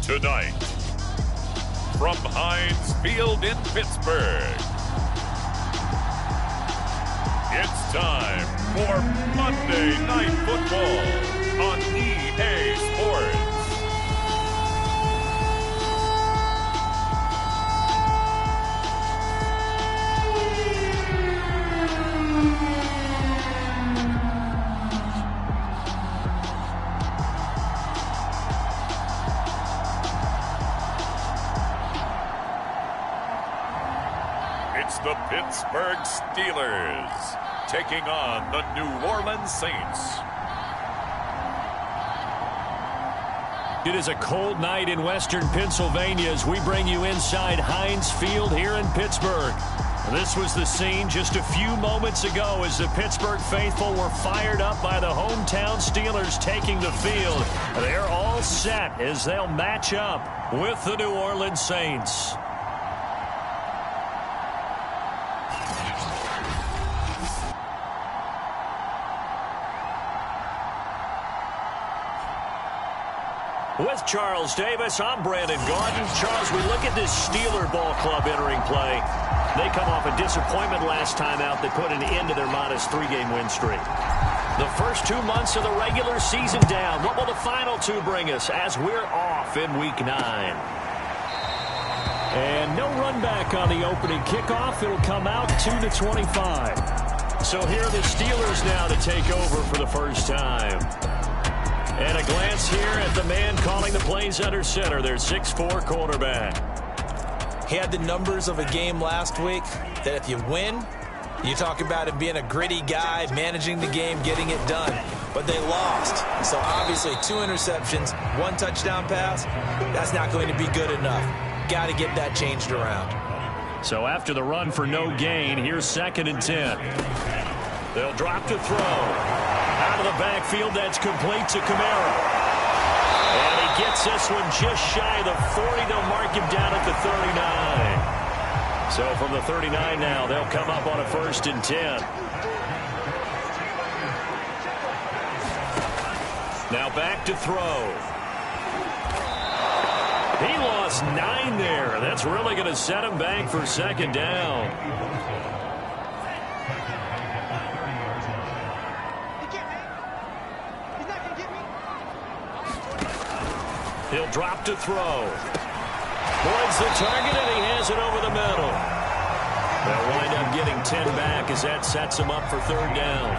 Tonight, from Heinz Field in Pittsburgh, it's time for Monday Night Football on EA Sports. It's the Pittsburgh Steelers taking on the New Orleans Saints. It is a cold night in western Pennsylvania as we bring you inside Heinz Field here in Pittsburgh. This was the scene just a few moments ago as the Pittsburgh faithful were fired up by the hometown Steelers taking the field. They're all set as they'll match up with the New Orleans Saints. With Charles Davis, I'm Brandon Gaudin. Charles, we look at this Steeler ball club entering play. They come off a disappointment last time out that put an end to their modest three-game win streak. The first 2 months of the regular season down. What will the final two bring us as we're off in Week 9? And no run back on the opening kickoff. It'll come out 2-25. So here are the Steelers now to take over for the first time. And a glance here at the man calling the plays under center, their 6'4" quarterback. He had the numbers of a game last week that if you win, you talk about him being a gritty guy, managing the game, getting it done. But they lost. So obviously 2 interceptions, 1 touchdown pass, that's not going to be good enough. Got to get that changed around. So after the run for no gain, here's 2nd and 10. They'll drop to throw. Out of the backfield, that's complete to Kamara. And he gets this one just shy of the 40. They'll mark him down at the 39. So from the 39 now, they'll come up on a 1st and 10. Now back to throw. He lost 9 there. That's really going to set him back for 2nd down. He'll drop to throw. Wants the target, and he has it over the middle. They'll wind up getting 10 back as that sets him up for 3rd down.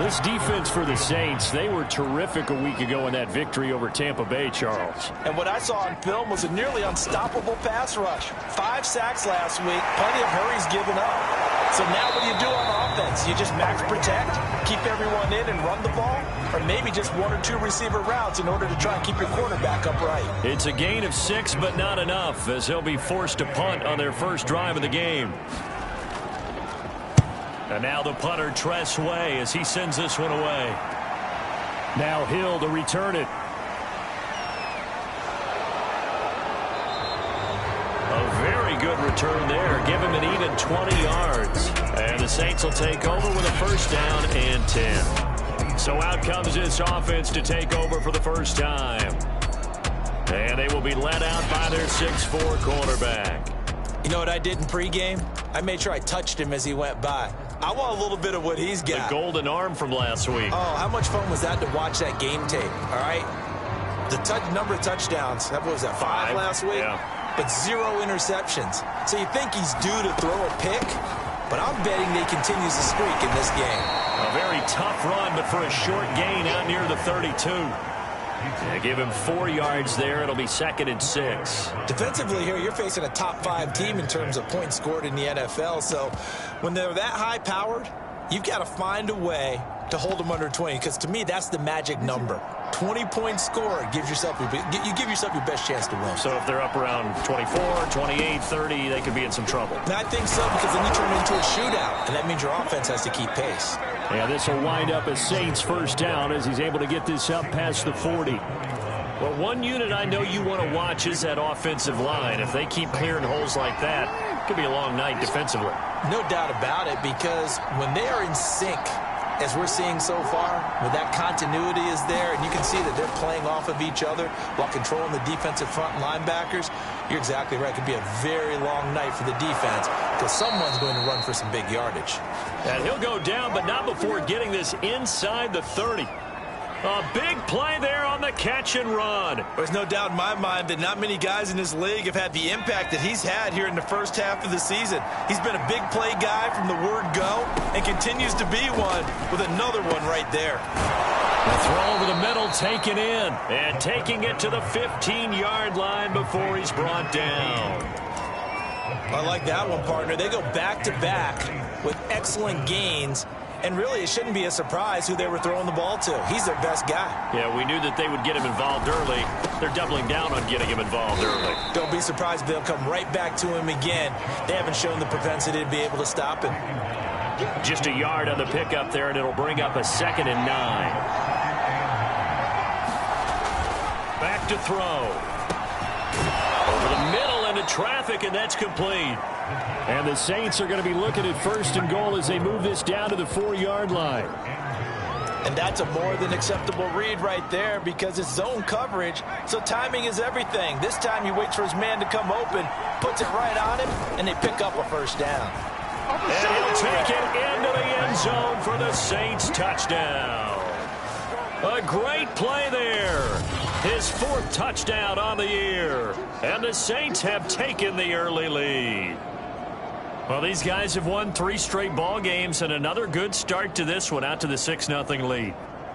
This defense for the Saints, they were terrific a week ago in that victory over Tampa Bay, Charles. And what I saw on film was a nearly unstoppable pass rush. 5 sacks last week, plenty of hurries given up. So now what do you do on offense? You just max protect, keep everyone in and run the ball? Or maybe just 1 or 2 receiver routes in order to try and keep your quarterback upright. It's a gain of 6, but not enough, as they'll be forced to punt on their first drive of the game. And now the punter, Tress Way, as he sends this one away. Now Hill to return it. A very good return there. Give him an even 20 yards. And the Saints will take over with a 1st down and 10. So out comes this offense to take over for the first time. And they will be led out by their 6'4" quarterback. You know what I did in pregame? I made sure I touched him as he went by. I want a little bit of what he's got. The golden arm from last week. Oh, how much fun was that to watch that game tape, all right? The number of touchdowns, what was that, 5 last week? Yeah. But 0 interceptions. So you think he's due to throw a pick? But I'm betting that he continues the streak in this game. A very tough run, but for a short gain out near the 32. They give him 4 yards there. It'll be 2nd and 6. Defensively here, you're facing a top 5 team in terms of points scored in the NFL. So when they're that high-powered, you've got to find a way to hold them under 20. Because to me, that's the magic number. 20 points scored gives yourself you give yourself your best chance to win. So if they're up around 24, 28, 30, they could be in some trouble. And I think so, because then you turn it into a shootout, and that means your offense has to keep pace. Yeah, this will wind up as Saints 1st down as he's able to get this up past the 40. Well, one unit I know you want to watch is that offensive line. If they keep clearing holes like that, it could be a long night defensively. No doubt about it, because when they are in sync, as we're seeing so far, where that continuity is there, and you can see that they're playing off of each other while controlling the defensive front linebackers, you're exactly right. It could be a very long night for the defense because someone's going to run for some big yardage. And he'll go down, but not before getting this inside the 30. A big play there on the catch and run. There's no doubt in my mind that not many guys in this league have had the impact that he's had here in the first half of the season. He's been a big play guy from the word go and continues to be one with another one right there. The throw over the middle taken in and taking it to the 15-yard line before he's brought down. I like that one, partner. They go back-to-back with excellent gains. And really, it shouldn't be a surprise who they were throwing the ball to. He's their best guy. Yeah, we knew that they would get him involved early. They're doubling down on getting him involved early. Don't be surprised if they'll come right back to him again. They haven't shown the propensity to be able to stop him. Just a yard on the pickup there, and it'll bring up a 2nd and 9. Back to throw. Over the middle into traffic, and that's complete. And the Saints are going to be looking at 1st and goal as they move this down to the 4-yard line. And that's a more than acceptable read right there because it's zone coverage, so timing is everything. This time he waits for his man to come open, puts it right on him, and they pick up a 1st down. And he'll take it into the end zone for the Saints touchdown. A great play there. His 4th touchdown on the year. And the Saints have taken the early lead. Well, these guys have won 3 straight ball games and another good start to this one out to the 6-0 lead.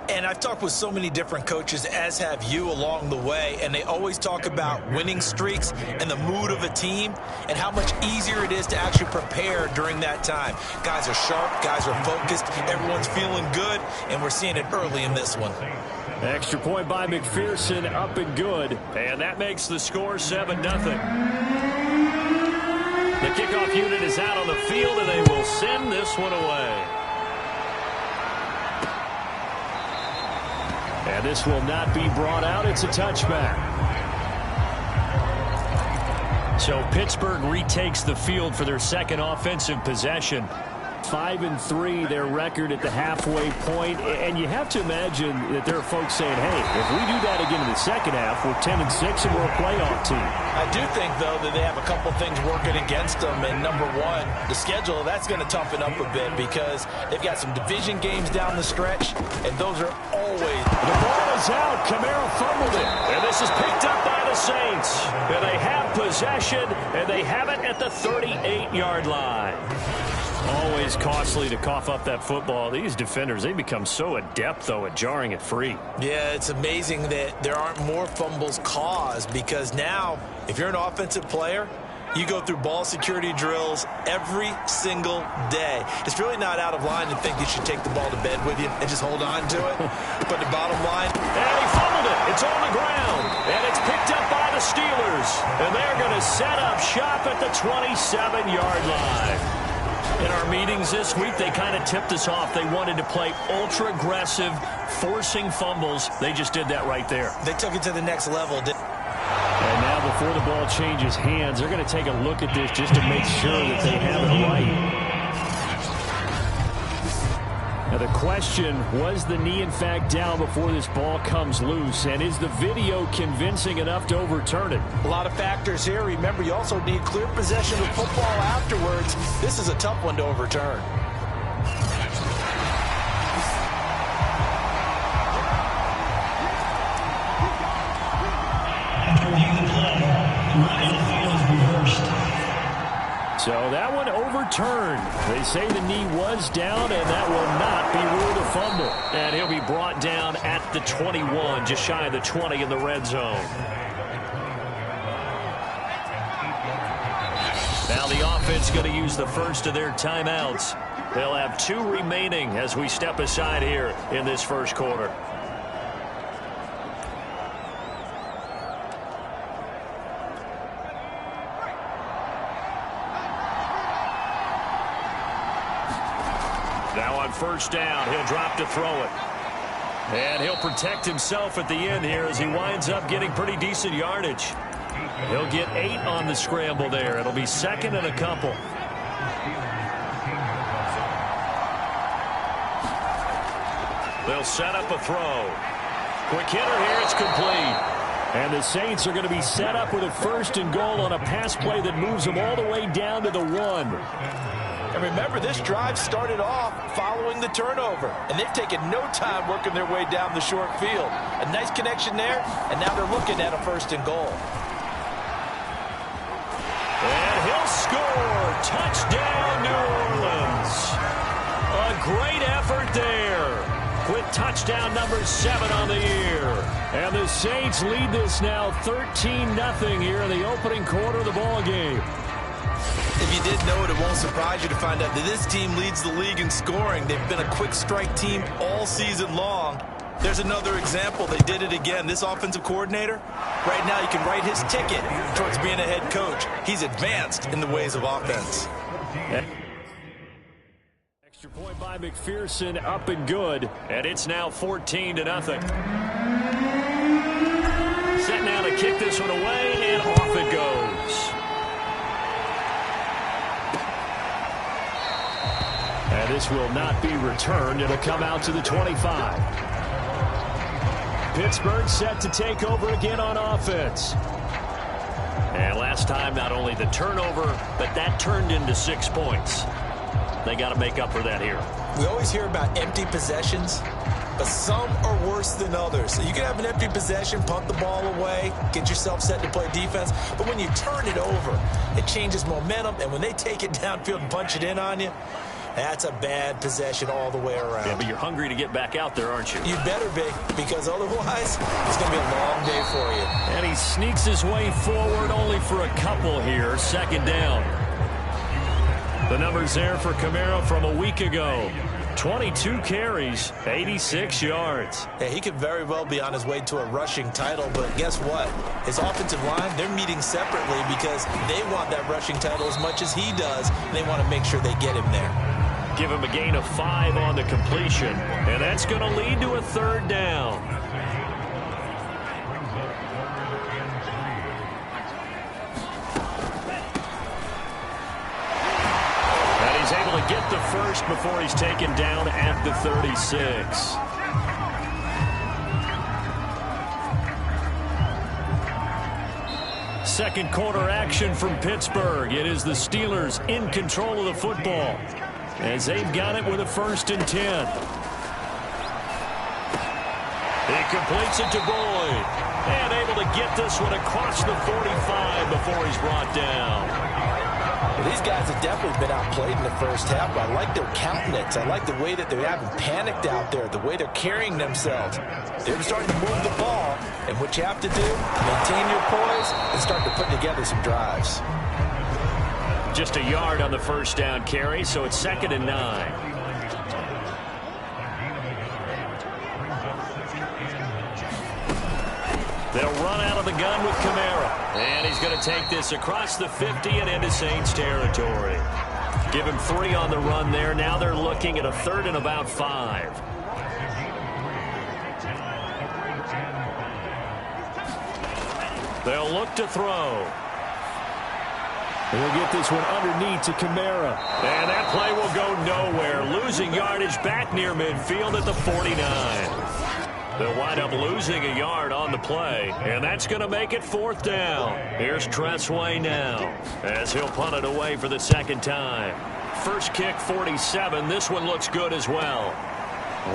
And I've talked with so many different coaches, as have you, along the way, and they always talk about winning streaks and the mood of a team and how much easier it is to actually prepare during that time. Guys are sharp, guys are focused, everyone's feeling good, and we're seeing it early in this one. Extra point by McPherson, up and good, and that makes the score 7-0. The kickoff unit is out on the field, and they will send this one away. And this will not be brought out. It's a touchback. So Pittsburgh retakes the field for their 2nd offensive possession. 5-3, their record at the halfway point. And you have to imagine that there are folks saying, hey, if we do that again in the 2nd half, we're 10-6 and we're a playoff team. I do think, though, that they have a couple things working against them. And number one, the schedule, that's going to toughen up a bit because they've got some division games down the stretch, and those are always... The ball is out. Camaro fumbled it. And this is picked up by the Saints. And they have possession, and they have it at the 38-yard line. Always costly to cough up that football. These defenders, they become so adept, though, at jarring it free. Yeah, it's amazing that there aren't more fumbles caused because now, if you're an offensive player, you go through ball security drills every single day. It's really not out of line to think you should take the ball to bed with you and just hold on to it. But the bottom line... And he fumbled it. It's on the ground. And it's picked up by the Steelers. And they're going to set up shop at the 27-yard line. In our meetings this week, they kind of tipped us off. They wanted to play ultra-aggressive, forcing fumbles. They just did that right there. They took it to the next level. And now before the ball changes hands, they're going to take a look at this just to make sure that they have it right. Now the question, was the knee in fact down before this ball comes loose? And is the video convincing enough to overturn it? A lot of factors here. Remember, you also need clear possession of football afterwards. This is a tough one to overturn. So that one overturned. They say the knee was down, and that will not be ruled a fumble. And he'll be brought down at the 21, just shy of the 20 in the red zone. Now the offense going to use the first of their timeouts. They'll have 2 remaining as we step aside here in this first quarter. Now on first down, he'll drop to throw it. And he'll protect himself at the end here as he winds up getting pretty decent yardage. He'll get 8 on the scramble there. It'll be 2nd and a couple. They'll set up a throw. Quick hitter here. It's complete. And the Saints are going to be set up with a 1st and goal on a pass play that moves them all the way down to the 1. And remember, this drive started off following the turnover. And they've taken no time working their way down the short field. A nice connection there, and now they're looking at a 1st and goal. And he'll score. Touchdown, New Orleans. A great effort there. With touchdown number 7 on the year. And the Saints lead this now 13-0 here in the opening quarter of the ball game. If you didn't know it, it won't surprise you to find out that this team leads the league in scoring. They've been a quick strike team all season long. There's another example. They did it again. This offensive coordinator, right now you can write his ticket towards being a head coach. He's advanced in the ways of offense. Extra point by McPherson, up and good, and it's now 14-0. Set now to kick this one away, and off it goes. And this will not be returned. It'll come out to the 25. Pittsburgh set to take over again on offense. And last time, not only the turnover, but that turned into 6 points. They got to make up for that here. We always hear about empty possessions, but some are worse than others. So you can have an empty possession, punt the ball away, get yourself set to play defense, but when you turn it over, it changes momentum, and when they take it downfield and punch it in on you, that's a bad possession all the way around. Yeah, but you're hungry to get back out there, aren't you? You better be, because otherwise, it's going to be a long day for you. And he sneaks his way forward only for a couple here. 2nd down. The numbers there for Kamara from a week ago. 22 carries, 86 yards. Yeah, he could very well be on his way to a rushing title, but guess what? His offensive line, they're meeting separately because they want that rushing title as much as he does, and they want to make sure they get him there. Give him a gain of 5 on the completion, and that's going to lead to a 3rd down. Able to get the first before he's taken down at the 36. Second quarter action from Pittsburgh. It is the Steelers in control of the football as they've got it with a 1st and 10. He completes it to Boyd and able to get this one across the 45 before he's brought down. Well, these guys have definitely been outplayed in the first half, but I like their countenance. I like the way that they haven't panicked out there, the way they're carrying themselves. They're starting to move the ball, and what you have to do, maintain your poise and start to put together some drives. Just a yard on the 1st down carry, so it's 2nd and 9. They'll run out of the gun with Kamara. And he's going to take this across the 50 and into Saints territory. Give him 3 on the run there. Now they're looking at a 3rd and about 5. They'll look to throw. He'll get this one underneath to Kamara. And that play will go nowhere. Losing yardage back near midfield at the 49. They'll wind up losing a yard on the play, and that's going to make it 4th down. Here's Tressway now as he'll punt it away for the 2nd time. First kick, 47. This one looks good as well.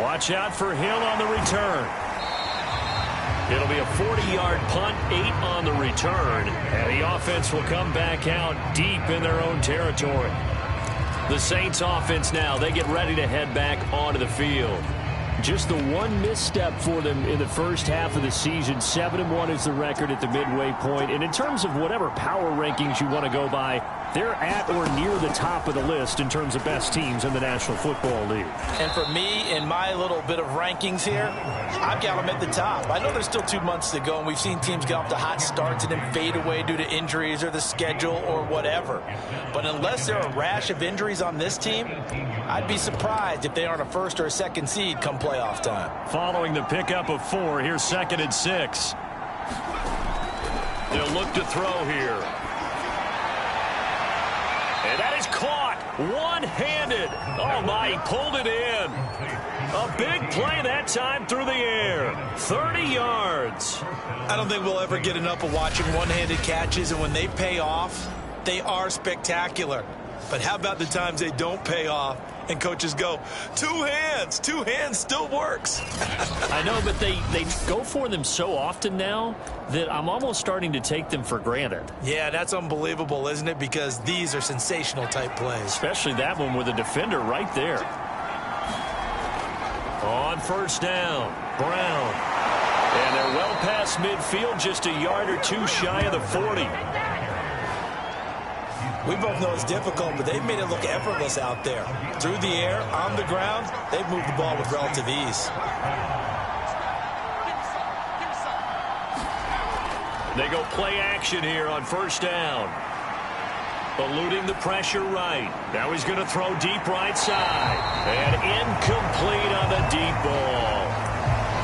Watch out for Hill on the return. It'll be a 40-yard punt, 8 on the return, and the offense will come back out deep in their own territory. The Saints offense now, they get ready to head back onto the field. Just the one misstep for them in the first half of the season. 7-1 is the record at the midway point. And in terms of whatever power rankings you want to go by, they're at or near the top of the list in terms of best teams in the National Football League. And for me, in my little bit of rankings here, I've got them at the top. I know there's still 2 months to go, and we've seen teams get off to hot starts and then fade away due to injuries or the schedule or whatever. But unless there are a rash of injuries on this team, I'd be surprised if they aren't a 1st or a 2nd seed come playoff time. Following the pickup of 4, here's 2nd and 6. They'll look to throw here. And that is caught one-handed. Oh, my, he pulled it in. A big play that time through the air. 30 yards. I don't think we'll ever get enough of watching one-handed catches, and when they pay off, they are spectacular. But how about the times they don't pay off and coaches go, two hands still works. I know, but they go for them so often now that I'm almost starting to take them for granted. Yeah, that's unbelievable, isn't it? Because these are sensational type plays. Especially that one with a defender right there. On first down, Brown. And they're well past midfield, just a yard or two shy of the 40. We both know it's difficult, but they've made it look effortless out there. Through the air, on the ground, they've moved the ball with relative ease. They go play action here on first down. Eluding the pressure right. Now he's going to throw deep right side. And incomplete on the deep ball.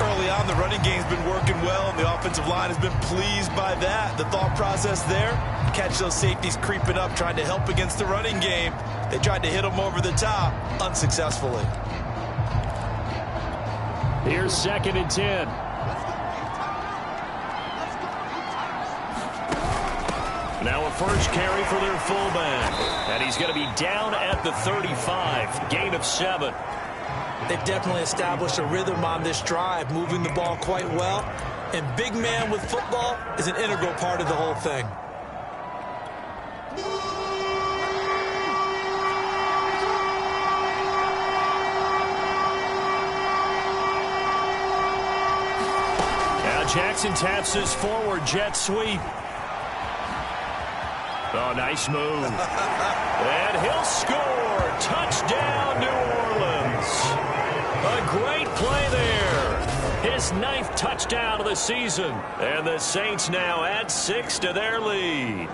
Early on, the running game's been working well, and the offensive line has been pleased by that. The thought process there, catch those safeties creeping up, trying to help against the running game. They tried to hit them over the top, unsuccessfully. Here's 2nd and 10. Now a first carry for their fullback. And he's going to be down at the 35. Gain of 7. They've definitely established a rhythm on this drive, moving the ball quite well. And big man with football is an integral part of the whole thing. Now Jackson taps his forward jet sweep. Oh, nice move. And he'll score. Touchdown, New Orleans. A great play there. His 9th touchdown of the season. And the Saints now add 6 to their lead.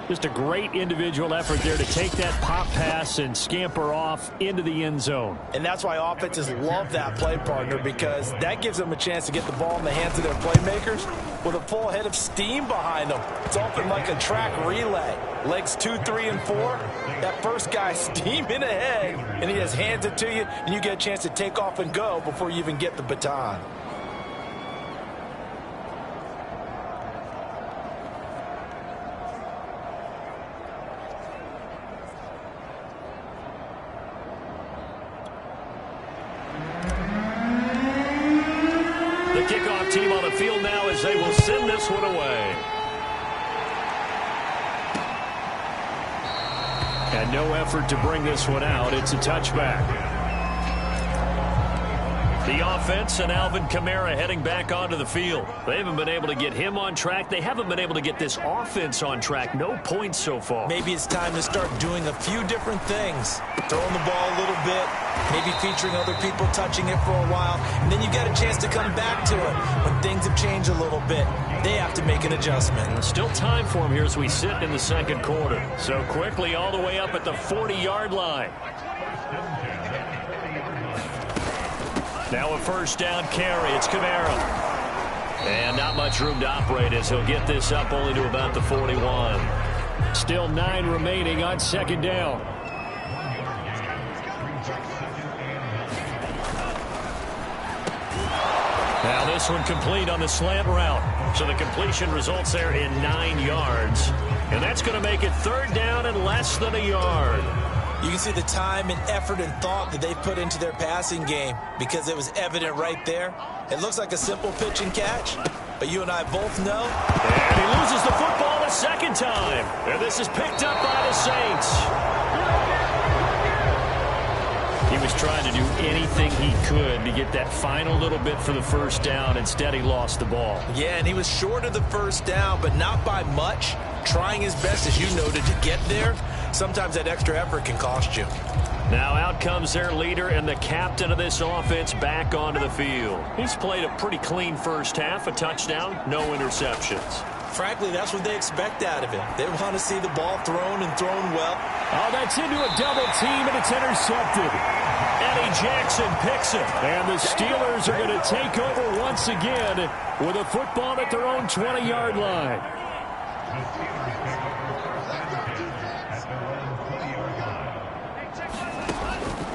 Just a great individual effort there to take that pop pass and scamper off into the end zone. And that's why offenses love that play partner, because that gives them a chance to get the ball in the hands of their playmakers with a full head of steam behind them. It's often like a track relay. Legs 2, 3, and 4. That first guy steaming ahead, and he just hands it to you, and you get a chance to take off and go before you even get the baton. Kickoff team on the field now as they will send this one away. And no effort to bring this one out. It's a touchback. The offense and Alvin Kamara heading back onto the field. They haven't been able to get him on track. They haven't been able to get this offense on track. No points so far. Maybe it's time to start doing a few different things. Throwing the ball a little bit, maybe featuring other people touching it for a while, and then you get a chance to come back to it. When things have changed a little bit, they have to make an adjustment. And still time for him here as we sit in the 2nd quarter. So quickly all the way up at the 40-yard line. Now a first down carry. It's Kamara. And not much room to operate as he'll get this up only to about the 41. Still 9 remaining on 2nd down. Now this one complete on the slant route. So the completion results there in 9 yards. And that's going to make it 3rd down and less than a yard. You can see the time and effort and thought that they've put into their passing game because it was evident right there. It looks like a simple pitch and catch, but you and I both know. And he loses the football a 2nd time. And this is picked up by the Saints. He was trying to do anything he could to get that final little bit for the first down. Instead, he lost the ball. Yeah, and he was short of the first down, but not by much. Trying his best, as you noted, to get there. Sometimes that extra effort can cost you. Now out comes their leader and the captain of this offense back onto the field. He's played a pretty clean first half, a touchdown, no interceptions. Frankly, that's what they expect out of him. They want to see the ball thrown and thrown well. Oh, that's into a double team, and it's intercepted. Eddie Jackson picks it, and the Steelers are going to take over once again with a football at their own 20-yard line.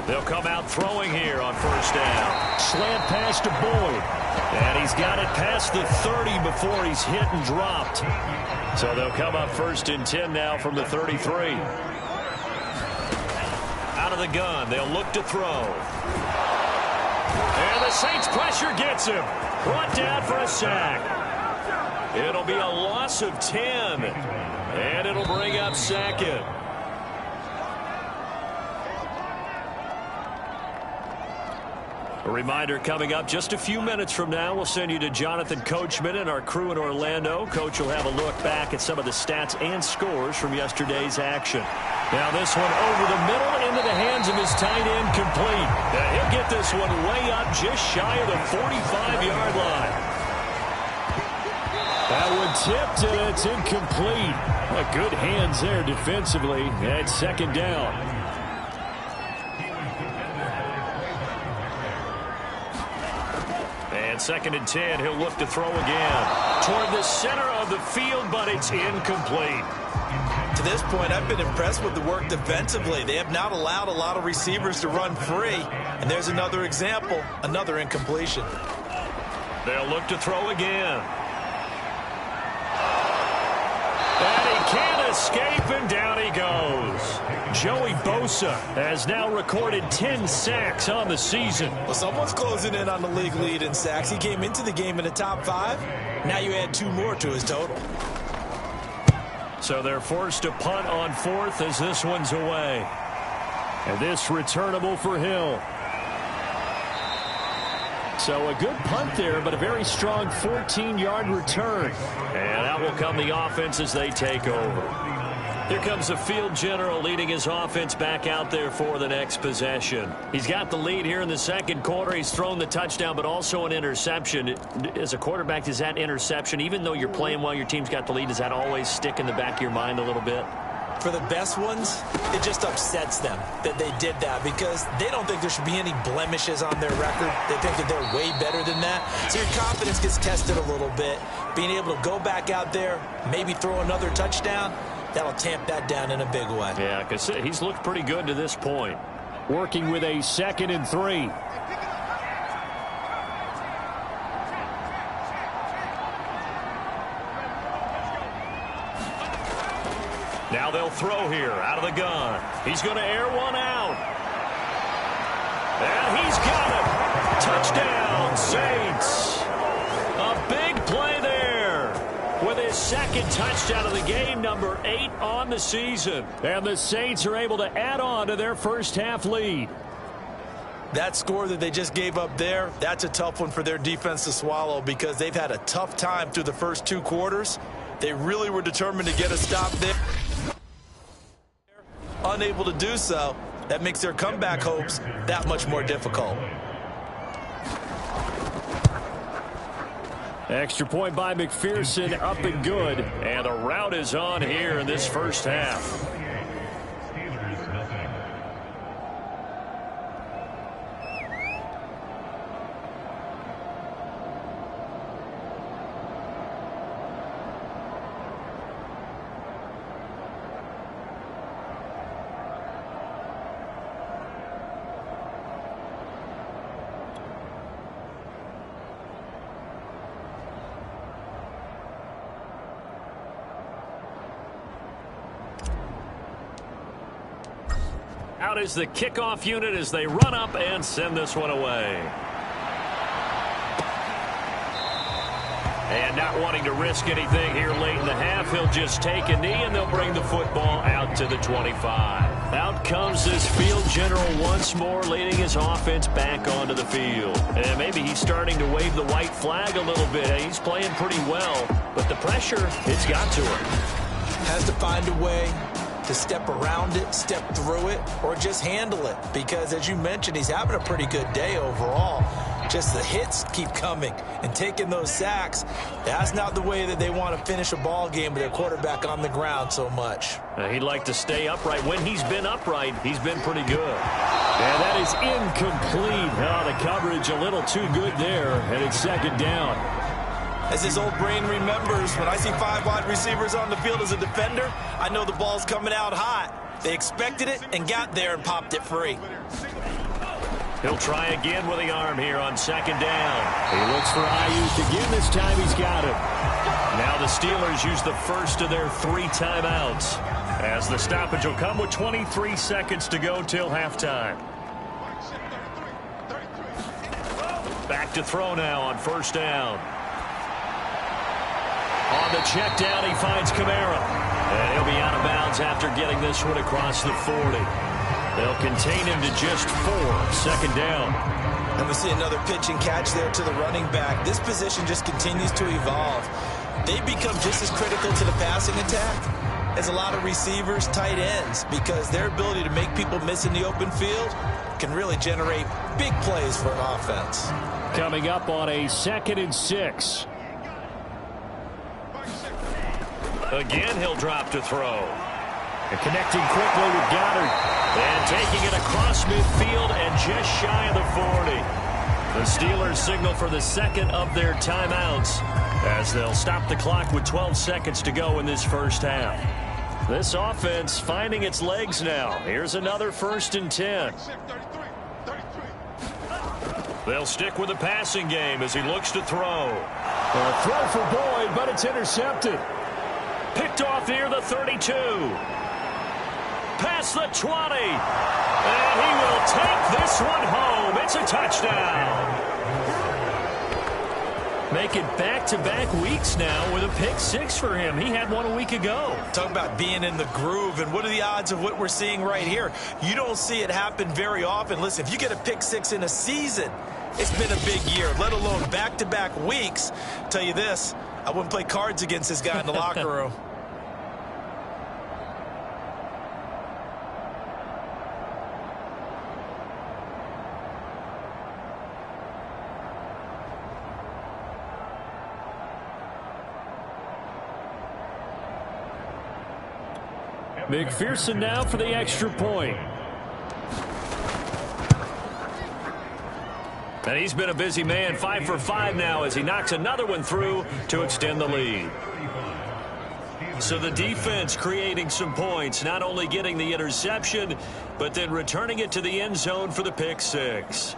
They'll come out throwing here on first down. Slant pass to Boyd. And he's got it past the 30 before he's hit and dropped. So they'll come up first and 10 now from the 33. Out of the gun, they'll look to throw. And the Saints pressure gets him. Brought down for a sack. It'll be a loss of 10. And it'll bring up second. A reminder coming up just a few minutes from now. We'll send you to Jonathan Coachman and our crew in Orlando. Coach will have a look back at some of the stats and scores from yesterday's action. Now this one over the middle into the hands of his tight end, complete. Now he'll get this one way up just shy of the 45-yard line. That one tipped and it's incomplete. Well, good hands there defensively. And second down. And second and 10, he'll look to throw again. Toward the center of the field, but it's incomplete. To this point, I've been impressed with the work defensively. They have not allowed a lot of receivers to run free. And there's another example, another incompletion. They'll look to throw again. And he can't escape, and down he goes. Joey Bosa has now recorded 10 sacks on the season. Well, someone's closing in on the league lead in sacks. He came into the game in the top 5. Now you add 2 more to his total. So they're forced to punt on fourth as this one's away. And this returnable for Hill. So a good punt there, but a very strong 14-yard return. And out will come the offense as they take over. Here comes the field general leading his offense back out there for the next possession. He's got the lead here in the second quarter. He's thrown the touchdown, but also an interception. As a quarterback, does that interception, even though you're playing well, your team's got the lead, does that always stick in the back of your mind a little bit? For the best ones, it just upsets them that they did that because they don't think there should be any blemishes on their record. They think that they're way better than that. So your confidence gets tested a little bit. Being able to go back out there, maybe throw another touchdown, that'll tamp that down in a big way. Yeah, because he's looked pretty good to this point. Working with a 2nd and 3. Now they'll throw here out of the gun. He's going to air one out. And he's got it. Touchdown, Saints. A big play there with his second touchdown of the game, number 8 on the season. And the Saints are able to add on to their first half lead. That score that they just gave up there, that's a tough one for their defense to swallow because they've had a tough time through the first 2 quarters. They really were determined to get a stop there. Unable to do so, that makes their comeback hopes that much more difficult. Extra point by McPherson, up and good. And a rout is on here in this first half. Out is the kickoff unit as they run up and send this one away. And not wanting to risk anything here late in the half, he'll just take a knee and they'll bring the football out to the 25. Out comes this field general once more, leading his offense back onto the field. And maybe he's starting to wave the white flag a little bit. He's playing pretty well, but the pressure, it's got to him. Has to find a way to step around it, step through it, or just handle it. Because, as you mentioned, he's having a pretty good day overall. Just the hits keep coming and taking those sacks. That's not the way that they want to finish a ball game with their quarterback on the ground so much. He'd like to stay upright. When he's been upright, he's been pretty good. And that is incomplete. Oh, the coverage a little too good there, and it's second down. As his old brain remembers, when I see 5 wide receivers on the field as a defender, I know the ball's coming out hot. They expected it and got there and popped it free. He'll try again with the arm here on second down. He looks for Ayuk again. This time he's got it. Now the Steelers use the first of their 3 timeouts, as the stoppage will come with 23 seconds to go till halftime. Back to throw now on first down. On the check down, he finds Kamara. And he'll be out of bounds after getting this one across the 40. They'll contain him to just 4, second down. And we see another pitch and catch there to the running back. This position just continues to evolve. They become just as critical to the passing attack as a lot of receivers, tight ends, because their ability to make people miss in the open field can really generate big plays for an offense. Coming up on a 2nd and 6. Again, he'll drop to throw. And connecting quickly with Goddard. And taking it across midfield and just shy of the 40. The Steelers signal for the second of their timeouts, as they'll stop the clock with 12 seconds to go in this first half. This offense finding its legs now. Here's another 1st and 10. They'll stick with the passing game as he looks to throw. A throw for Boyd, but it's intercepted. Picked off near the 32. Past the 20. And he will take this one home. It's a touchdown. Make it back-to-back weeks now with a pick 6 for him. He had one a week ago. Talk about being in the groove, and what are the odds of what we're seeing right here? You don't see it happen very often. Listen, if you get a pick 6 in a season, it's been a big year, let alone back-to-back weeks. Tell you this, I wouldn't play cards against this guy in the locker room. McPherson now for the extra point. And he's been a busy man, 5 for 5 now as he knocks another one through to extend the lead. So the defense creating some points, not only getting the interception, but then returning it to the end zone for the pick 6.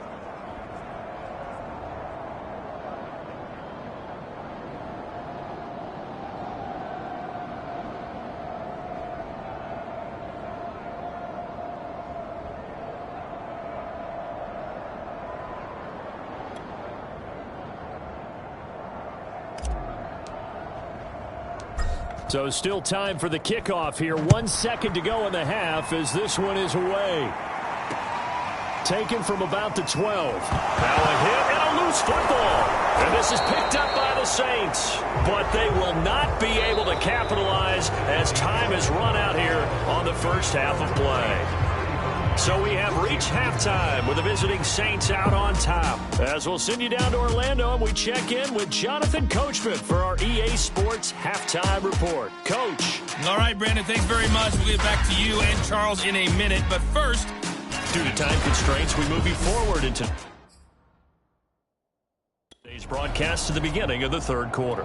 So still time for the kickoff here. 1 second to go in the half as this one is away. Taken from about the 12. Now a hit and a loose football. And this is picked up by the Saints. But they will not be able to capitalize as time has run out here on the first half of play. So we have reached halftime with the visiting Saints out on top. As we'll send you down to Orlando and we check in with Jonathan Coachman for our EA Sports Halftime Report. Coach. All right, Brandon, thanks very much. We'll get back to you and Charles in a minute. But first, due to time constraints, we move you forward into today's broadcast to the beginning of the third quarter.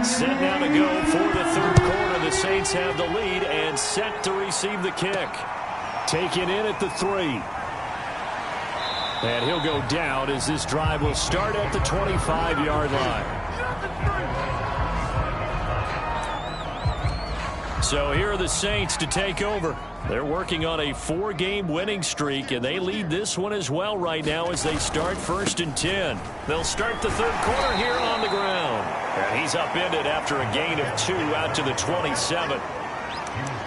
Set now to go for the third quarter. The Saints have the lead and set to receive the kick. Taken in at the 3. And he'll go down as this drive will start at the 25-yard line. So here are the Saints to take over. They're working on a 4-game winning streak, and they lead this one as well right now as they start 1st and 10. They'll start the third quarter here on the ground. And he's upended after a gain of 2 out to the 27.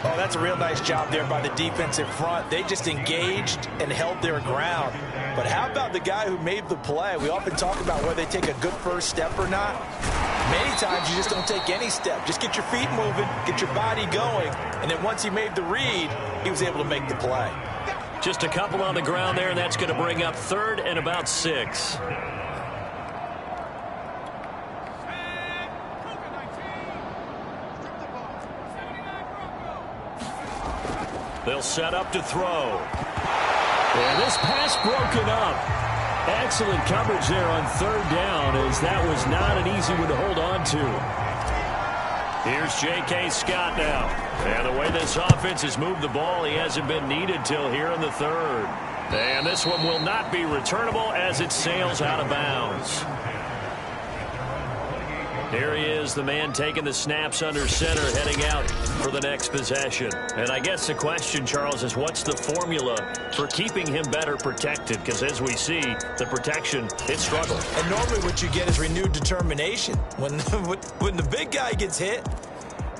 Oh, that's a real nice job there by the defensive front. They just engaged and held their ground. But how about the guy who made the play? We often talk about whether they take a good first step or not. Many times you just don't take any step. Just get your feet moving, get your body going, and then once he made the read, he was able to make the play. Just a couple on the ground there, and that's going to bring up 3rd and about 6. They'll set up to throw. And this pass broken up. Excellent coverage there on 3rd down, as that was not an easy one to hold on to. Here's J.K. Scott now. And the way this offense has moved the ball, he hasn't been needed till here in the 3rd. And this one will not be returnable as it sails out of bounds. Here he is, the man taking the snaps under center, heading out for the next possession. And I guess the question, Charles, is what's the formula for keeping him better protected? Because as we see, the protection, it struggled. And normally what you get is renewed determination. When the big guy gets hit,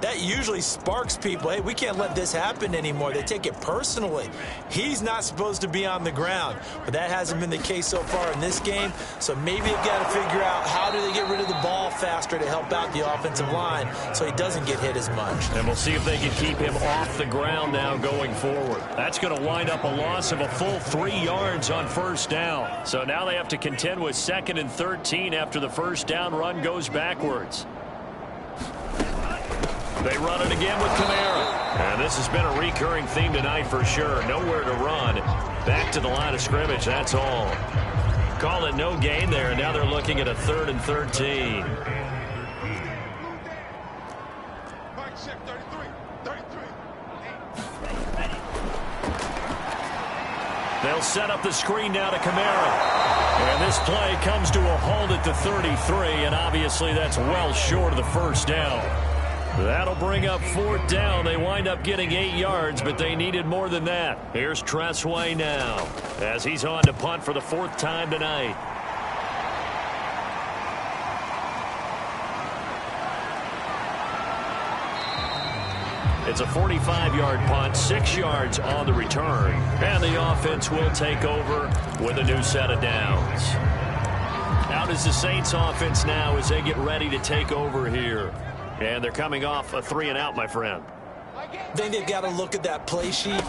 that usually sparks people. Hey, we can't let this happen anymore. They take it personally. He's not supposed to be on the ground, but that hasn't been the case so far in this game. So maybe they've got to figure out how do they get rid of the ball faster to help out the offensive line so he doesn't get hit as much. And we'll see if they can keep him off the ground now going forward. That's going to wind up a loss of a full 3 yards on first down. So now they have to contend with 2nd and 13 after the first down run goes backwards. They run it again with Kamara. And this has been a recurring theme tonight for sure. Nowhere to run. Back to the line of scrimmage, that's all. Call it no gain there, and now they're looking at a 3rd and 13. They'll set up the screen now to Kamara. And this play comes to a halt at the 33, and obviously that's well short of the first down. That'll bring up 4th down. They wind up getting 8 yards, but they needed more than that. Here's Tressway now as he's on to punt for the 4th time tonight. It's a 45-yard punt, 6 yards on the return. And the offense will take over with a new set of downs. Out is the Saints offense now as they get ready to take over here. And they're coming off a 3-and-out, my friend. I think they've got to look at that play sheet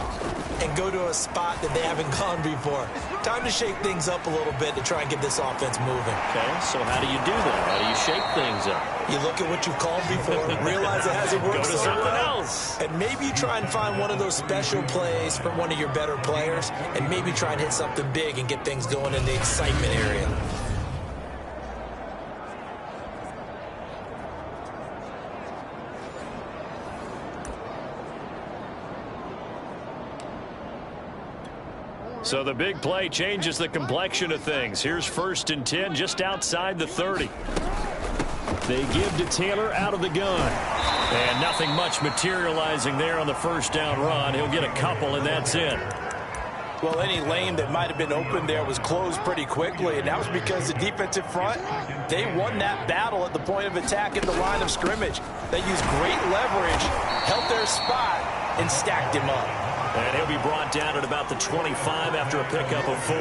and go to a spot that they haven't gone before. Time to shake things up a little bit to try and get this offense moving. Okay, so how do you do that? How do you shake things up? You look at what you've called before, realize it hasn't worked Go to so something well, else. and maybe you try and find one of those special plays from one of your better players, and maybe try and hit something big and get things going in the excitement area. So the big play changes the complexion of things. Here's 1st and 10 just outside the 30. They give to Taylor out of the gun. And nothing much materializing there on the first down run. He'll get a couple, and that's it. Well, any lane that might have been open there was closed pretty quickly, and that was because the defensive front, they won that battle at the point of attack at the line of scrimmage. They used great leverage, held their spot, and stacked him up. And he'll be brought down at about the 25 after a pickup of 4.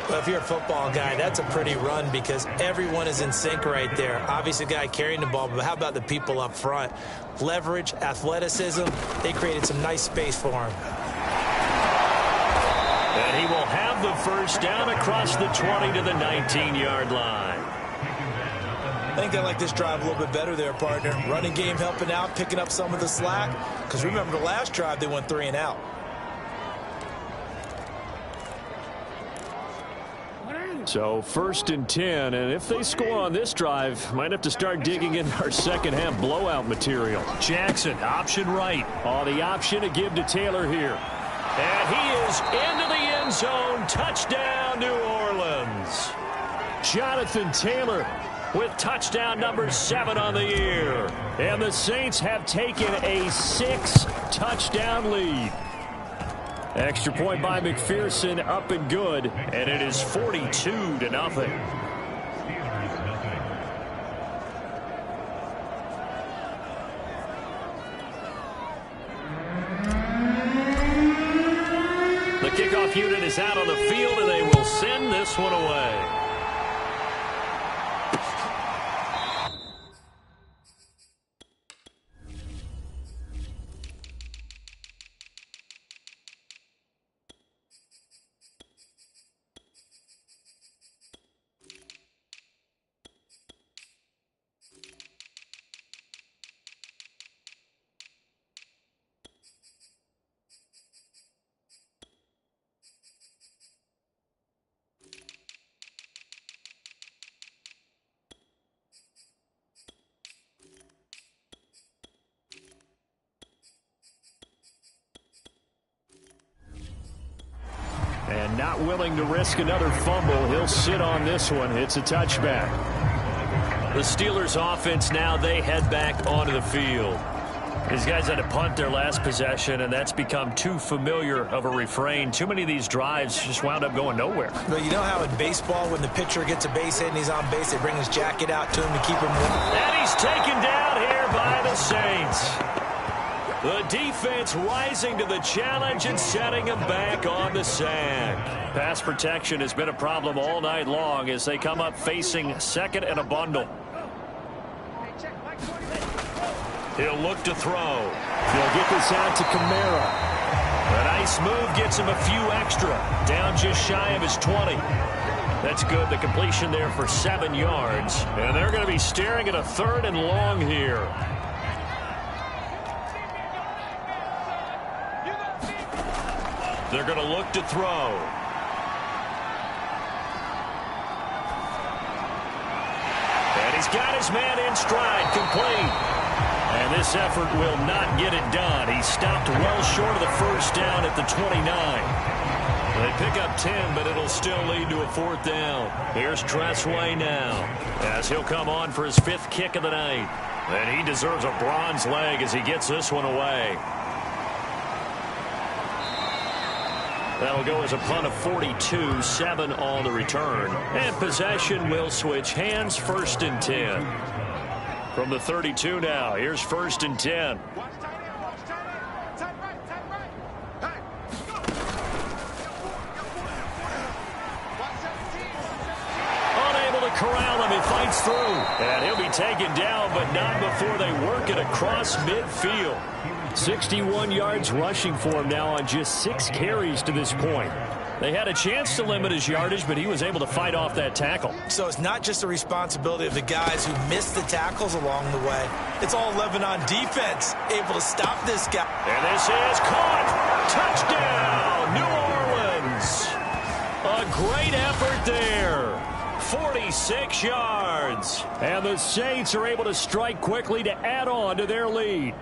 Well, if you're a football guy, that's a pretty run because everyone is in sync right there. Obviously, the guy carrying the ball, but how about the people up front? Leverage, athleticism, they created some nice space for him. And he will have the first down across the 20 to the 19-yard line. I think they like this drive a little bit better there, partner. Running game helping out, picking up some of the slack. Because remember the last drive, they went 3-and-out. So 1st and 10, and if they score on this drive, might have to start digging in our second-half blowout material. Jackson, option right. On the option to give to Taylor here. And he is into the end zone. Touchdown, New Orleans. Jonathan Taylor with touchdown number 7 on the year. And the Saints have taken a 6-touchdown lead. Extra point by McPherson, up and good, and it is 42-0. The kickoff unit is out on the field, and they will send this one away. not willing to risk another fumble. He'll sit on this one. It's a touchback. The Steelers offense now, they head back onto the field. These guys had to punt their last possession, and that's become too familiar of a refrain. Too many of these drives just wound up going nowhere. But you know how in baseball, when the pitcher gets a base hit and he's on base, they bring his jacket out to him to keep him warm? And he's taken down here by the Saints. The defense rising to the challenge and setting him back on the sack. Pass protection has been a problem all night long as they come up facing second and a bundle. He'll look to throw. They'll get this out to Kamara. A nice move gets him a few extra. Down just shy of his 20. That's good. The completion there for 7 yards. And they're going to be staring at a 3rd and long here. They're going to look to throw. And he's got his man in stride, complete. And this effort will not get it done. He stopped well short of the first down at the 29. They pick up 10, but it'll still lead to a 4th down. Here's Tressway now, as he'll come on for his 5th kick of the night. And he deserves a bronze leg as he gets this one away. That'll go as a punt of 42, 7 on the return. And possession will switch hands, 1st and 10. From the 32 now, here's 1st and 10. Unable to corral him, he fights through. And he'll be taken down, but not before they work it across midfield. 61 yards rushing for him now on just 6 carries to this point. They had a chance to limit his yardage, but he was able to fight off that tackle. So it's not just the responsibility of the guys who missed the tackles along the way. It's all 11 on defense, able to stop this guy. And this is caught. Touchdown, New Orleans. A great effort there. 46 yards. And the Saints are able to strike quickly to add on to their lead.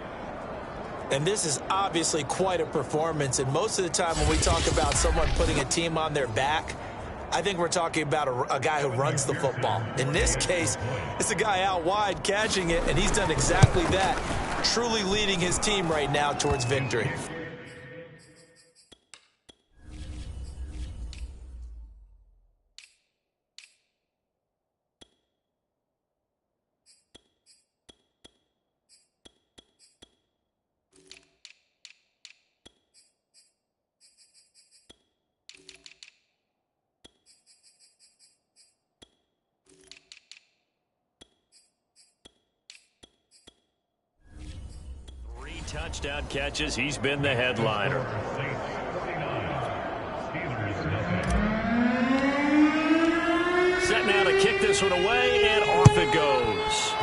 And this is obviously quite a performance. And most of the time when we talk about someone putting a team on their back, I think we're talking about a guy who runs the football. In this case, it's a guy out wide catching it, and he's done exactly that, truly leading his team right now towards victory. Touchdown catches. He's been the headliner. Set now to kick this one away, and off it goes.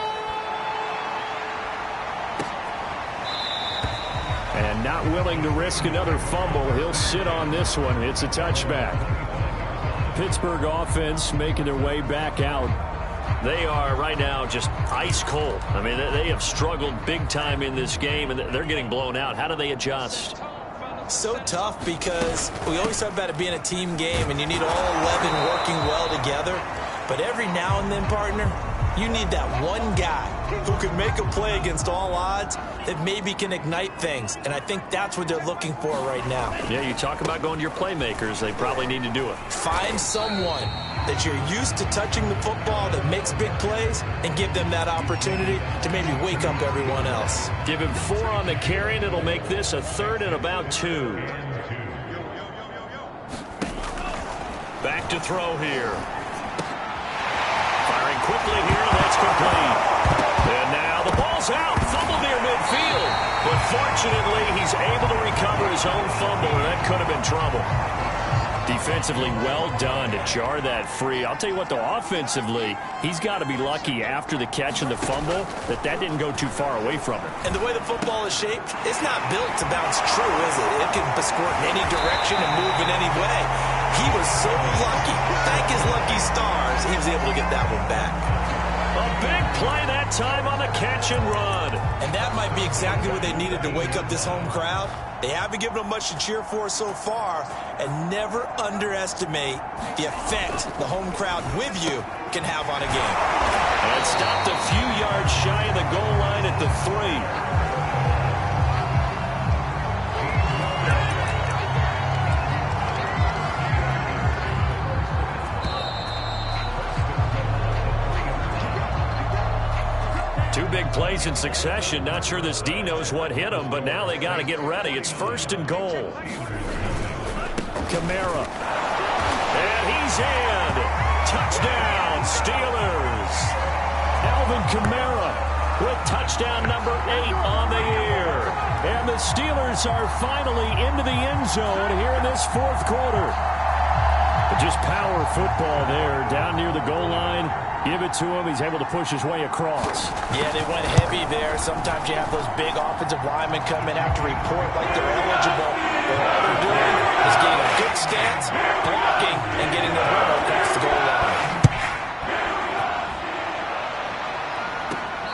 And not willing to risk another fumble, he'll sit on this one. It's a touchback. Pittsburgh offense making their way back out. They are right now just ice cold. I mean, they have struggled big time in this game, and they're getting blown out. How do they adjust? So tough because we always talk about it being a team game, and you need all 11 working well together. But every now and then, partner, you need that one guy who can make a play against all odds that maybe can ignite things. And I think that's what they're looking for right now. Yeah, you talk about going to your playmakers. They probably need to do it. Find someone that you're used to touching the football that makes big plays and give them that opportunity to maybe wake up everyone else. Give him 4 on the carry, and it'll make this a 3rd and about 2. Back to throw here. Firing quickly here, and that's complete. And now the ball's out. Fumble near midfield. But fortunately, he's able to recover his own fumble, and that could have been trouble. Defensively well done to jar that free. I'll tell you what, though, offensively, he's got to be lucky after the catch and the fumble that didn't go too far away from him. And the way the football is shaped, it's not built to bounce true, is it? It can squirt in any direction and move in any way. He was so lucky. Thank his lucky stars, he was able to get that one back. A big play that time on the catch and run. And that might be exactly what they needed to wake up this home crowd. They haven't given them much to cheer for so far, and never underestimate the effect the home crowd with you can have on a game. And stopped a few yards shy of the goal line at the 3. Two big plays in succession. Not sure this D knows what hit him, but now they got to get ready. It's 1st and goal. Kamara. And he's in. Touchdown, Steelers. Alvin Kamara with touchdown number 8 on the year. And the Steelers are finally into the end zone here in this 4th quarter. But just power football there down near the goal line. Give it to him. He's able to push his way across. Yeah, they went heavy there. Sometimes you have those big offensive linemen come in, have to report like they're eligible. But all they're doing is getting a good stance, blocking, and getting the runner across the goal line.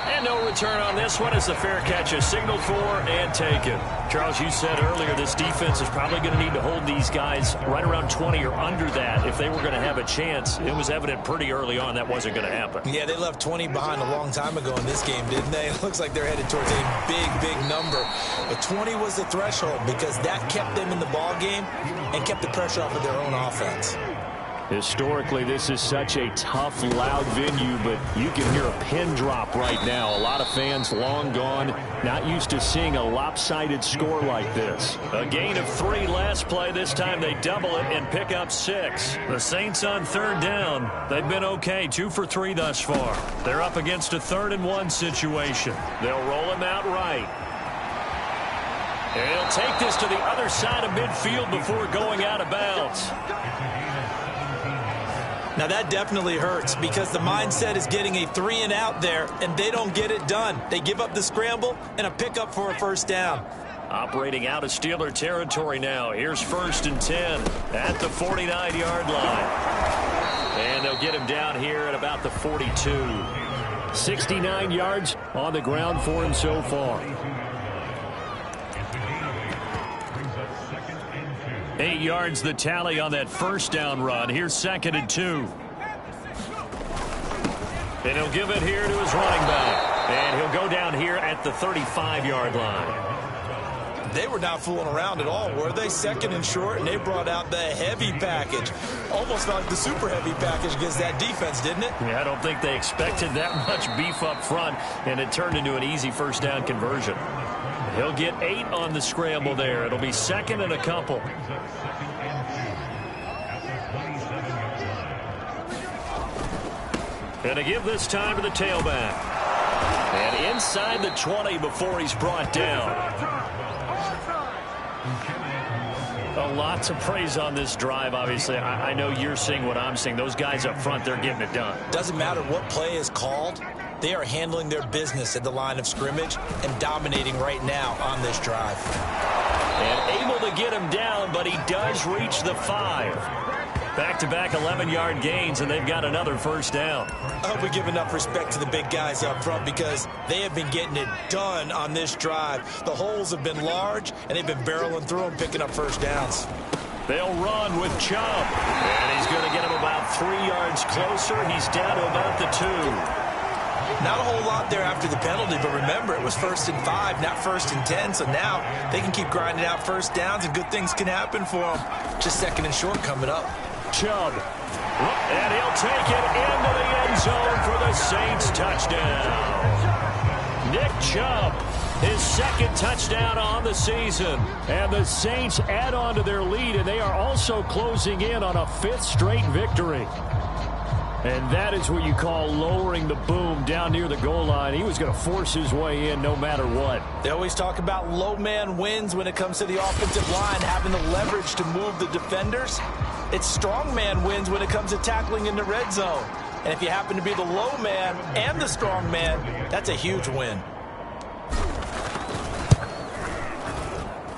And no return on this one as the fair catch is signaled for and taken. Charles, you said earlier this defense is probably going to need to hold these guys right around 20 or under that if they were going to have a chance. It was evident pretty early on that wasn't going to happen. Yeah, they left 20 behind a long time ago in this game, didn't they? It looks like they're headed towards a big, big number. But 20 was the threshold because that kept them in the ball game and kept the pressure off of their own offense. Historically, this is such a tough, loud venue, but you can hear a pin drop right now. A lot of fans long gone, not used to seeing a lopsided score like this. A gain of 3 last play. This time they double it and pick up 6. The Saints on 3rd down. They've been okay, 2 for 3 thus far. They're up against a 3rd and 1 situation. They'll roll him out right. And he'll take this to the other side of midfield before going out of bounds. Now that definitely hurts because the mindset is getting a 3 and out there, and they don't get it done. They give up the scramble and a pickup for a 1st down. Operating out of Steeler territory now. Here's 1st and 10 at the 49-yard line. And they'll get him down here at about the 42. 69 yards on the ground for him so far. 8 yards the tally on that 1st down run. Here's 2nd and 2. And he'll give it here to his running back. And he'll go down here at the 35-yard line. They were not fooling around at all, were they? 2nd and short, and they brought out the heavy package. Almost like the super heavy package against that defense, didn't it? Yeah, I don't think they expected that much beef up front, and it turned into an easy 1st down conversion. He'll get 8 on the scramble there. It'll be 2nd and a couple. And to give this time to the tailback. And inside the 20 before he's brought down. A lot to praise on this drive, obviously. I know you're seeing what I'm seeing. Those guys up front, they're getting it done. Doesn't matter what play is called. They are handling their business at the line of scrimmage and dominating right now on this drive. And able to get him down, but he does reach the 5. Back-to-back 11-yard gains, and they've got another 1st down. I hope we give enough respect to the big guys up front because they have been getting it done on this drive. The holes have been large, and they've been barreling through them, picking up 1st downs. They'll run with Chubb. And he's going to get him about 3 yards closer. He's down to about the 2. Not a whole lot there after the penalty, but remember, it was 1st and 5, not 1st and 10, so now they can keep grinding out 1st downs, and good things can happen for them. Just 2nd and short coming up. Chubb. And he'll take it into the end zone for the Saints touchdown. Nick Chubb, his 2nd touchdown on the season. And the Saints add on to their lead, and they are also closing in on a 5th straight victory. And that is what you call lowering the boom down near the goal line. He was going to force his way in no matter what. They always talk about low man wins when it comes to the offensive line, having the leverage to move the defenders. It's strong man wins when it comes to tackling in the red zone. And if you happen to be the low man and the strong man, that's a huge win.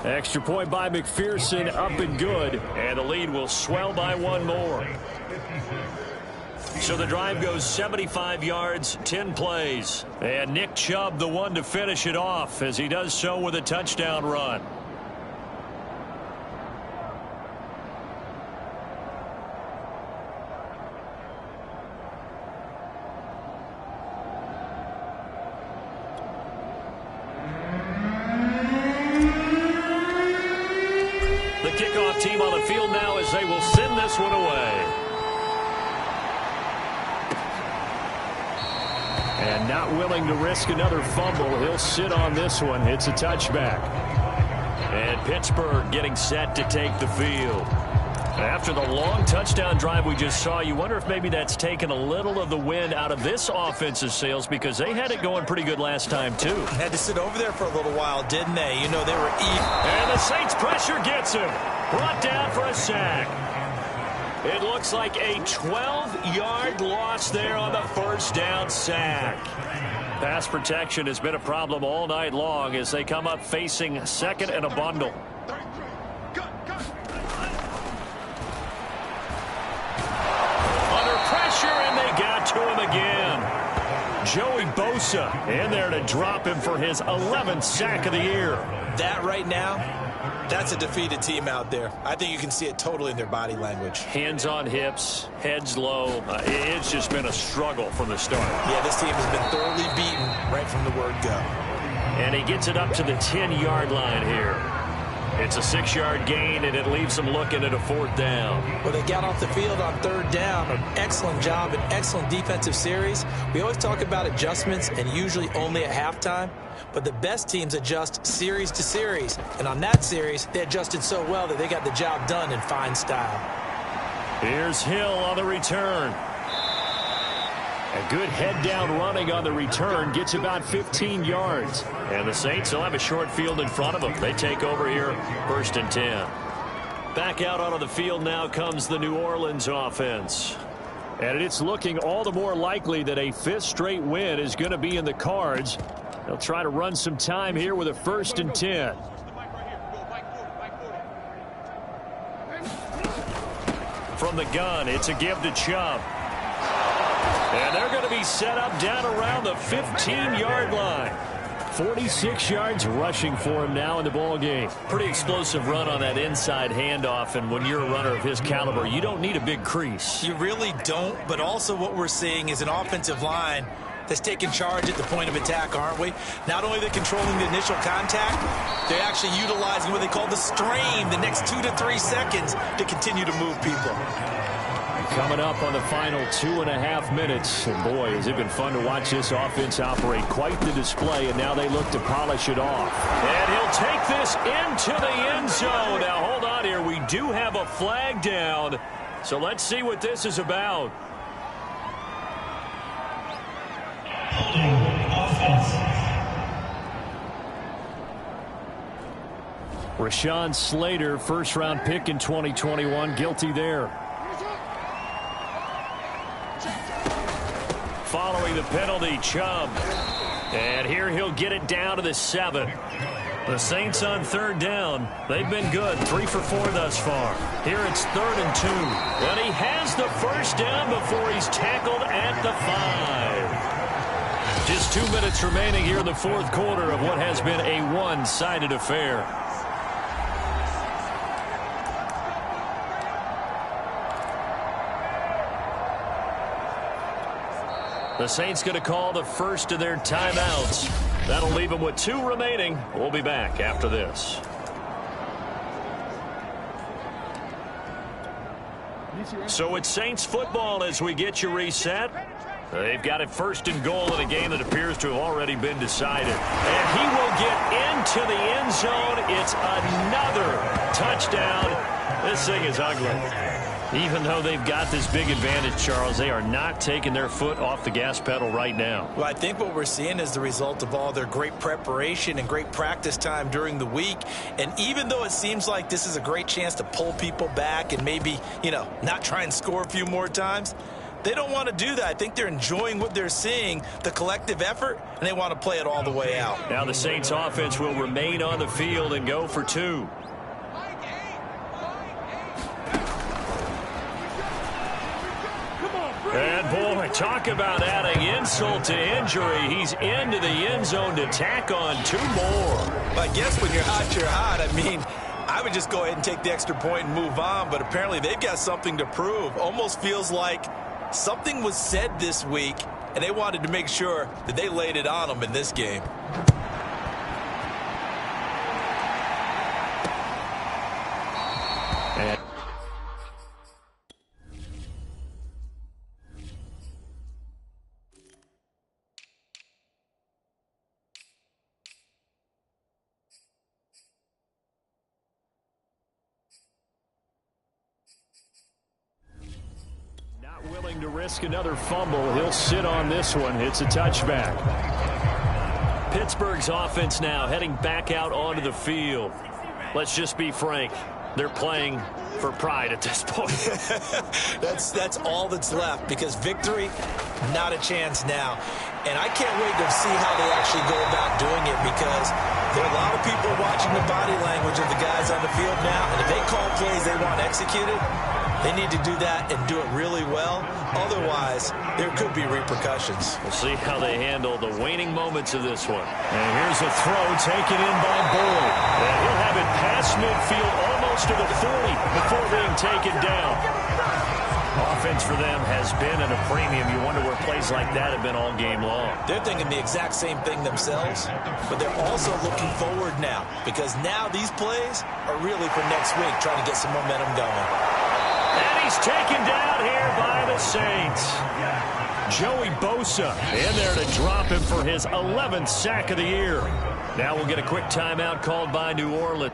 Extra point by McPherson, up and good. And the lead will swell by 1 more. So the drive goes 75 yards, 10 plays. And Nick Chubb, the one to finish it off, as he does so with a touchdown run. The kickoff team on the field now as they will send this one away. And not willing to risk another fumble. He'll sit on this one. It's a touchback. And Pittsburgh getting set to take the field. After the long touchdown drive we just saw, you wonder if maybe that's taken a little of the wind out of this offensive sails, because they had it going pretty good last time, too. Had to sit over there for a little while, didn't they? You know, they were eating. And the Saints pressure gets him. Brought down for a sack. It looks like a 12-yard loss there on the first down sack. Pass protection has been a problem all night long as they come up facing second and a bundle. Under pressure, and they got to him again. Joey Bosa in there to drop him for his 11th sack of the year. That right now, that's a defeated team out there. I think you can see it totally in their body language. Hands on hips, heads low. It's just been a struggle from the start. Yeah, this team has been thoroughly beaten right from the word go. And he gets it up to the 10-yard line here. It's a 6-yard gain, and it leaves them looking at a fourth down. Well, they got off the field on third down. An excellent job, an excellent defensive series. We always talk about adjustments, and usually only at halftime. But the best teams adjust series to series. And on that series, they adjusted so well that they got the job done in fine style. Here's Hill on the return. A good head-down running on the return gets about 15 yards. And the Saints will have a short field in front of them. They take over here, 1st and 10. Back out onto the field now comes the New Orleans offense. And it's looking all the more likely that a 5th straight win is going to be in the cards. They'll try to run some time here with a 1st and 10. From the gun, it's a give to Chubb. And they're going to be set up down around the 15-yard line. 46 yards rushing for him now in the ball game. Pretty explosive run on that inside handoff, and when you're a runner of his caliber, you don't need a big crease. You really don't, but also what we're seeing is an offensive line that's taking charge at the point of attack, aren't we? Not only are they controlling the initial contact, they're actually utilizing what they call the strain, the next 2 to 3 seconds, to continue to move people. Coming up on the final 2.5 minutes. And boy, has it been fun to watch this offense operate. Quite the display, and now they look to polish it off. And he'll take this into the end zone. Now, hold on here. We do have a flag down. So let's see what this is about. Rashawn Slater, first-round pick in 2021, guilty there. Following the penalty, Chubb. And here he'll get it down to the 7. The Saints on third down. They've been good, 3 for 4 thus far. Here it's 3rd and 2. And he has the first down before he's tackled at the 5. Just 2 minutes remaining here in the fourth quarter of what has been a one-sided affair. The Saints going to call the first of their timeouts. That'll leave them with 2 remaining. We'll be back after this. So it's Saints football as we get you reset. They've got it 1st and goal in a game that appears to have already been decided. And he will get into the end zone. It's another touchdown. This thing is ugly. Even though they've got this big advantage, Charles, they are not taking their foot off the gas pedal right now. Well, I think what we're seeing is the result of all their great preparation and great practice time during the week. And even though it seems like this is a great chance to pull people back and maybe, not try and score a few more times, they don't want to do that. I think they're enjoying what they're seeing, the collective effort, and they want to play it all the way out. Now the Saints offense will remain on the field and go for 2. And boy, talk about adding insult to injury. He's into the end zone to tack on 2 more. I guess when you're hot, you're hot. I mean, I would just go ahead and take the extra point and move on, but apparently they've got something to prove. Almost feels like something was said this week, and they wanted to make sure that they laid it on them in this game. Willing to risk another fumble. He'll sit on this one. It's a touchback. Pittsburgh's offense now heading back out onto the field. Let's just be frank. They're playing for pride at this point. That's all that's left, because victory, not a chance now. And I can't wait to see how they actually go about doing it, because there are a lot of people watching the body language of the guys on the field now, and if they call plays they want executed, they need to do that and do it really well. Otherwise, there could be repercussions. We'll see how they handle the waning moments of this one. And here's a throw taken in by Boyd. And he'll have it past midfield almost to the 40 before being taken down. Offense for them has been at a premium. You wonder where plays like that have been all game long. They're thinking the exact same thing themselves, but they're also looking forward now, because now these plays are really for next week, trying to get some momentum going. And he's taken down here by the Saints. Joey Bosa in there to drop him for his 11th sack of the year. Now we'll get a quick timeout called by New Orleans.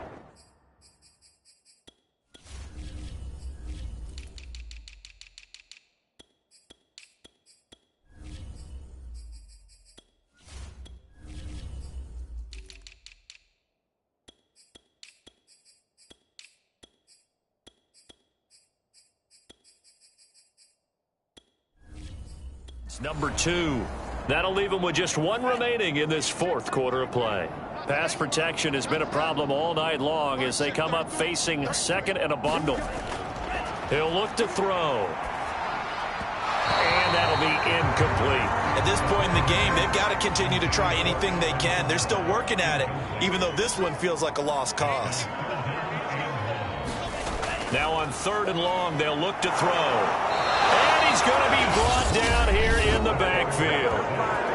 Number 2. That'll leave him with just 1 remaining in this 4th quarter of play. Pass protection has been a problem all night long as they come up facing 2nd and a bundle. He'll look to throw. And that'll be incomplete. At this point in the game, they've got to continue to try anything they can. They're still working at it, even though this one feels like a lost cause. Now on 3rd and long, they'll look to throw. And he's going to be brought down here in the backfield.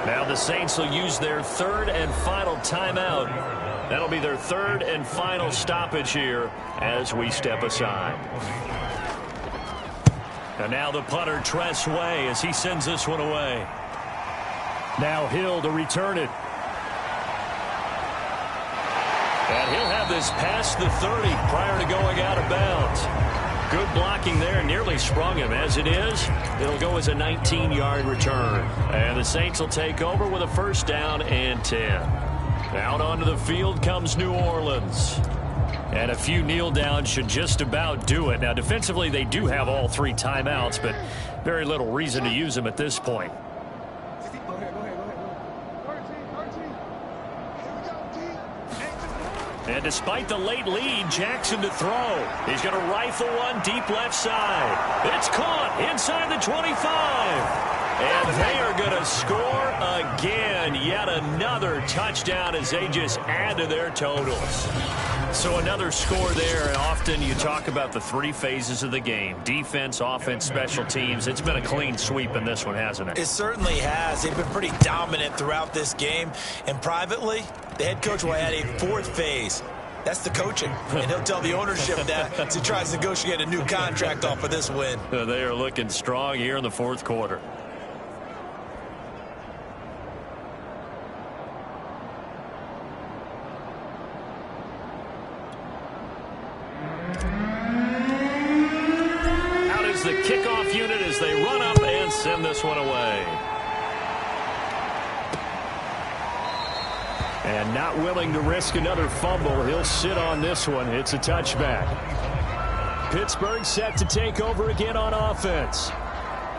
Now the Saints will use their 3rd and final timeout. That'll be their 3rd and final stoppage here as we step aside. And now the punter, Tress Way, as he sends this one away. Now Hill to return it. And he'll have this past the 30 prior to going out of bounds. Good blocking there, nearly sprung him. As it is, it'll go as a 19-yard return. And the Saints will take over with a 1st down and 10. Out onto the field comes New Orleans. And a few kneel downs should just about do it. Now, defensively, they do have all 3 timeouts, but very little reason to use them at this point. And despite the late lead, Jackson to throw. He's going to rifle one deep left side. It's caught inside the 25. And they are going to score again. Yet another touchdown as they just add to their totals. So another score there, and often you talk about the 3 phases of the game. Defense, offense, special teams. It's been a clean sweep in this one, hasn't it? It certainly has. They've been pretty dominant throughout this game. And privately, the head coach will add a 4th phase. That's the coaching. And he'll tell the ownership that as he tries to negotiate a new contract off of this win. They are looking strong here in the 4th quarter. The kickoff unit as they run up and send this one away. And not willing to risk another fumble, he'll sit on this one. It's a touchback. Pittsburgh set to take over again on offense.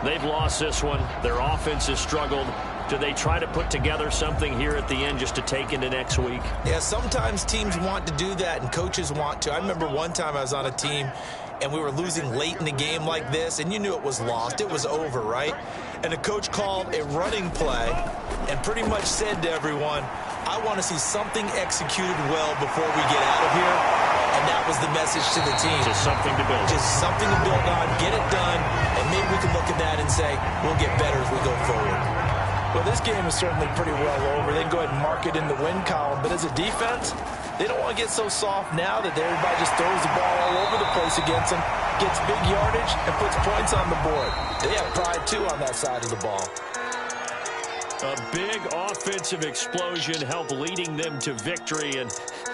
They've lost this one. Their offense has struggled. Do they try to put together something here at the end just to take into next week? Yeah, sometimes teams want to do that and coaches want to. I remember one time I was on a team and we were losing late in the game like this, and you knew it was lost. It was over, right? And the coach called a running play and pretty much said to everyone, I want to see something executed well before we get out of here. And that was the message to the team. Just something to build. Just something to build on, get it done, and maybe we can look at that and say, we'll get better as we go forward. Well, this game is certainly pretty well over. They can go ahead and mark it in the win column. But as a defense, they don't want to get so soft now that everybody just throws the ball all over the place against them, gets big yardage, and puts points on the board. They have pride, too, on that side of the ball. A big offensive explosion helped leading them to victory. And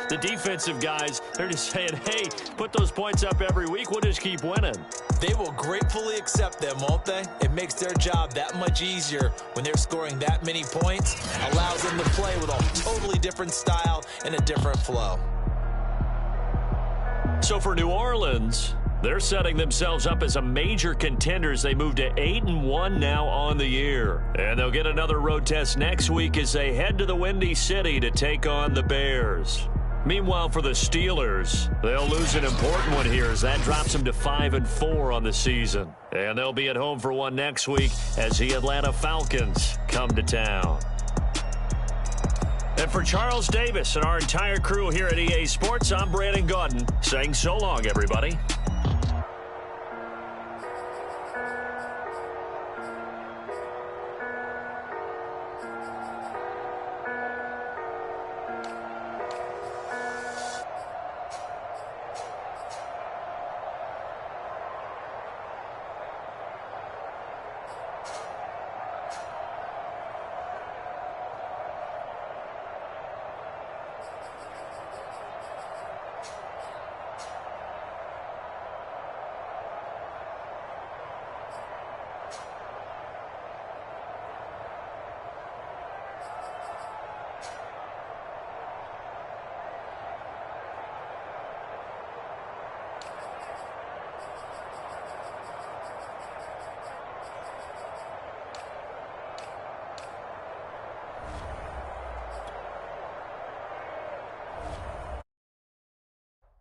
the defensive guys, they're just saying, hey, put those points up every week. We'll just keep winning. They will gratefully accept them, won't they? It makes their job that much easier when they're scoring that many points. Allows them to play with a totally different style and a different flow. So for New Orleans, they're setting themselves up as a major contender as they move to 8-1 now on the year. And they'll get another road test next week as they head to the Windy City to take on the Bears. Meanwhile, for the Steelers, they'll lose an important one here as that drops them to 5-4 on the season. And they'll be at home for one next week as the Atlanta Falcons come to town. And for Charles Davis and our entire crew here at EA Sports, I'm Brandon Gaudin saying so long, everybody.